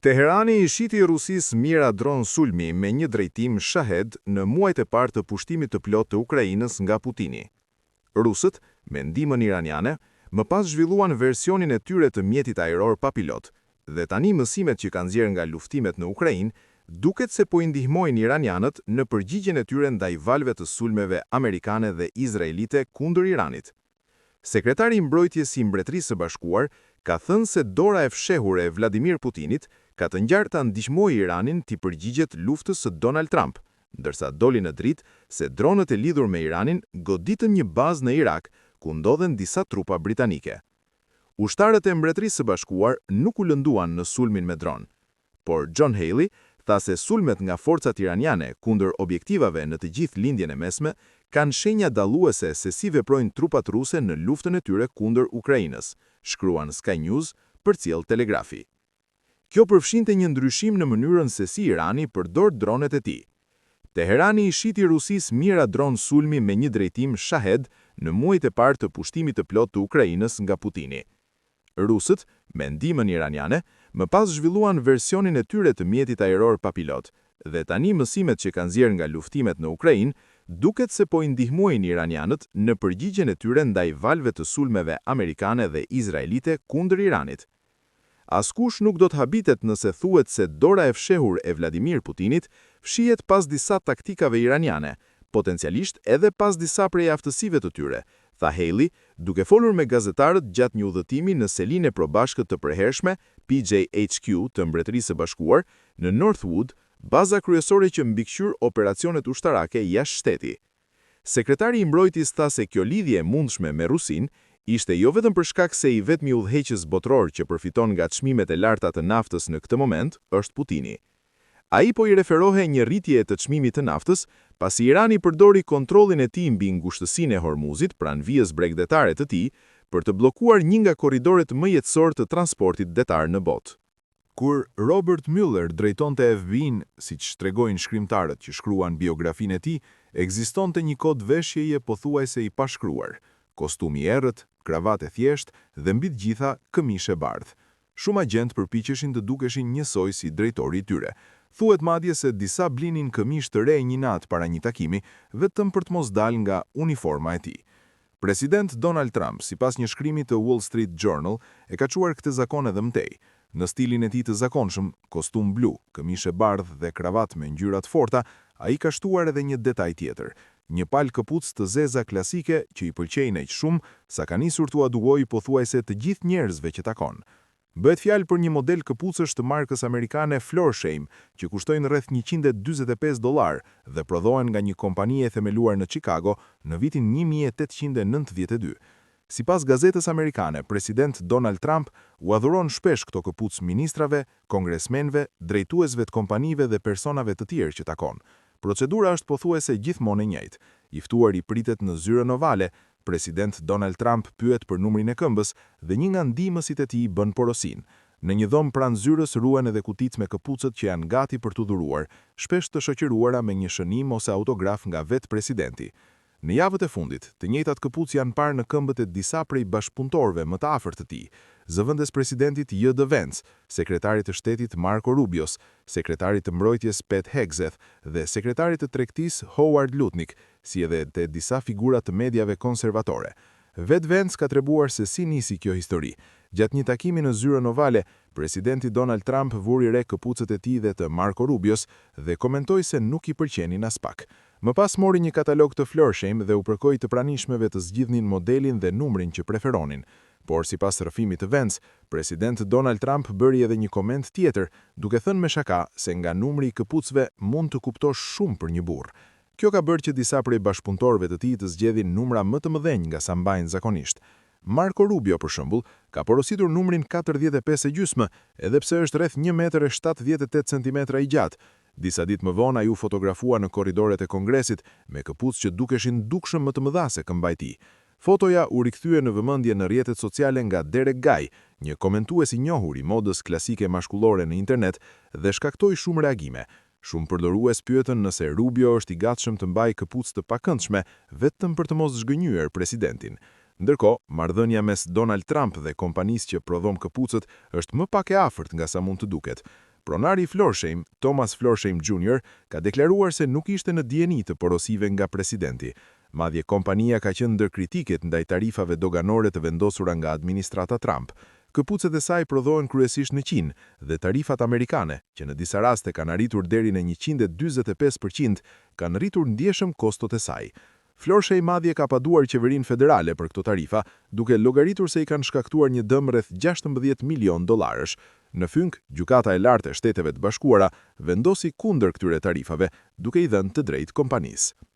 Teherani I shiti Rusis mira dron sulmi me një drejtim Shahed në muajt e parë të pushtimit të plot të Ukrainës nga Putini. Rusët, me ndihmën iraniane, më pas zhvilluan versionin e tyre të mjetit ajror pa pilot, dhe tani mësimet që kanë nxjerrë nga luftimet në Ukrainë duket se po I ndihmojnë iranianët në përgjigjen e tyre ndaj valve të sulmeve amerikane dhe izraelite kundër Iranit. Sekretari I mbrojtjes I Mbretërisë së Bashkuar ka thënë se dora e fshehur e Vladimir Putinit ka të ngjarë ta ndihmojë Iranin t'i përgjigjet luftës së Donald Trump, ndërsa doli në dritë se dronët e lidhur me Iranin goditën një bazë në Irak, ku ndodhen disa trupa britanike. Ushtarët e Mbretërisë së Bashkuar nuk u lënduan në sulmin me dron, por John Haley tha se sulmet nga forcat iraniane kundër objektivave në të gjithë lindjen e mesme kanë shenja dalluese se si veprojnë trupat ruse në luftën e tyre kundër Ukrainës, shkruan Sky News, përcjell Telegrafi. Kjo përfshinte një ndryshim në mënyrën se si Irani përdor dronet e tij. Teherani I shiti Rusis mira dron sulmi me një drejtim Shahed në muajt e parë të pushtimit të plot të Ukrainës nga Putini. Rusët, me ndihmën iraniane, më pas zhvilluan versionin e tyre të mjetit ajror pa pilot, dhe tani mësimet që kanë nxjerrë nga luftimet në Ukrainë duket se po I ndihmojnë iranianët në përgjigjen e tyre ndaj valve të sulmeve amerikane dhe izraelite kundër Iranit. Askush nuk do të habitet nëse thuhet se dora e fshehur e Vladimir Putinit fshihet pas disa taktikave iraniane, potencialisht edhe pas disa prej aftësive të tyre, tha Haley, duke folur me gazetarët gjatë një udhëtimi në selinë e probashkët të përhershme PJHQ të Mbretërisë së Bashkuar në Northwood, baza kryesore që mbikëqyr operacionet ushtarake jashtë shteti. Sekretari I mbrojtjes tha se kjo lidhje e mundshme me Rusin ishte jo vetëm për shkak se I vetmi udhëheqës botror që përfiton nga çmimet e larta të naftës në këtë moment është Putini. Ai po I referohe një rritje të çmimit të naftës, pasi Irani përdori kontrollin e tij mbi ngushtësinë e Hormuzit pranë vijës bregdetare të tij për të bllokuar një nga korridoret më jetësor të transportit detar në botë. Kur Robert Mueller drejtonte FBI-n, siç tregojnë shkrimtarët që shkruan biografinë e tij, ekzistonte një kod veshjeje pothuajse I pashkruar, kostum I errët, kravatë thjesht dhe mbi të gjitha këmishë e bardhë. Shumë agent përpiqeshin të dukeshin njësoj si drejtori I tyre. Thuhet madje se disa blinin këmishë të re një natë para një takimi, vetëm për të mos dalë nga uniforma e tij. President Donald Trump, sipas një shkrimi të Wall Street Journal, e ka quar këtë zakon edhe mëtej. Në stilin e tij të zakonshëm, kostum blu, këmishë e bardhë dhe kravatë me ngjyra të forta, ai ka shtuar edhe një detaj tjetër. Një palë këpucë të zeza klasike që I pëlqejnë aq shumë sa ka nisur t'u aduojë pothuajse të gjithë njerëzve që takon. Bëhet fjalë për një model këpucësh të markës amerikane Florsheim, që kushtojnë rreth $145 dhe prodhohen nga një kompani e themeluar në Chicago në vitin 1892. Sipas gazetës amerikane, president Donald Trump u adhuron shpesh këto këpucë ministrave, kongresmenve, drejtuesve të kompanive dhe personave të tjerë që takon. Procedura është pothuajse gjithmonë e njëjtë. I ftuari pritet në zyrën ovale, president Donald Trump pyet për numrin e këmbës dhe një nga ndihmësit e tij bën porosin. Në një dhomë pranë zyrës ruhen edhe kuticë me këpucët që janë gati për t'u dhuruar, shpesh të shoqëruara me një shënim ose autograf nga vetë presidenti. Në javët e fundit, të njëjtat këpucë janë parë në këmbët e disa prej bashkëpunëtorëve më të afërt të tij, zëvendës presidentit J.D. Vance, sekretarit të shtetit Marco Rubios, sekretarit të mbrojtjes Pete Hegseth dhe sekretarit të tregtisë Howard Lutnick, si edhe të disa figura të mediave konservatore. Vet Vance ka treguar se si nisi kjo histori. Gjatë një takimi në zyrën ovale, presidenti Donald Trump vuri re këpucët e tij dhe të Marco Rubios dhe komentoi se nuk I pëlqenin as pak. Më pas mori një katalog të Florsheim dhe u përkoi të pranishmeve të zgjidhnin modelin dhe numrin që preferonin. Por sipas rrëfimit të Vance, president Donald Trump bëri edhe një koment tjetër, duke thënë me shaka se nga numri I këpucëve mund të kuptosh shumë për një burr. Kjo ka bërë që disa prej bashkëpunëtorëve të tij të zgjedhin numra më të mëdhenj nga sa mbajnë zakonisht. Marco Rubio, për shembull, ka porositur numrin 45.5, edhe pse është rreth 1,78 m I gjatë. Disa ditë më vonë ai u fotografua në korridoret e Kongresit me këpucë që dukeshin dukshëm më të mëdha se këmbaj I tij. Fotoja u rikthye në vëmendje në rrjetet sociale nga Derek Guy, një komentues I njohur I modës klasike mashkullore në internet, dhe shkaktoi shumë reagime. Shumë përdorues pyetën nëse Rubio është I gatshëm të mbajë këpucë të pakëndshme vetëm për të mos zhgënjyer presidentin. Ndërkohë, marrëdhënia mes Donald Trump dhe kompanisë që prodhon këpucët është më pak e afërt nga sa mund të duket. Pronari i Florsheim, Thomas Florsheim Jr., ka deklaruar se nuk ishte në dieni të porosive nga presidenti. Madje kompania ka qenë ndër kritiket ndaj tarifave doganore të vendosura nga administrata Trump. Këpucet e saj prodhohen kryesisht në Qinë dhe tarifat amerikane, që në disa raste kanë arritur deri në 145%, kanë rritur ndjeshëm kostot e saj. Florsheim madje ka paduar qeverinë federale për këto tarifa, duke llogaritur se i kanë shkaktuar një dëm rreth 16 milion dollarësh. Në fyng, gjykata e lartë e Shteteve të Bashkuara vendosi kundër këtyre tarifave, duke i dhënë të drejtë kompanisë.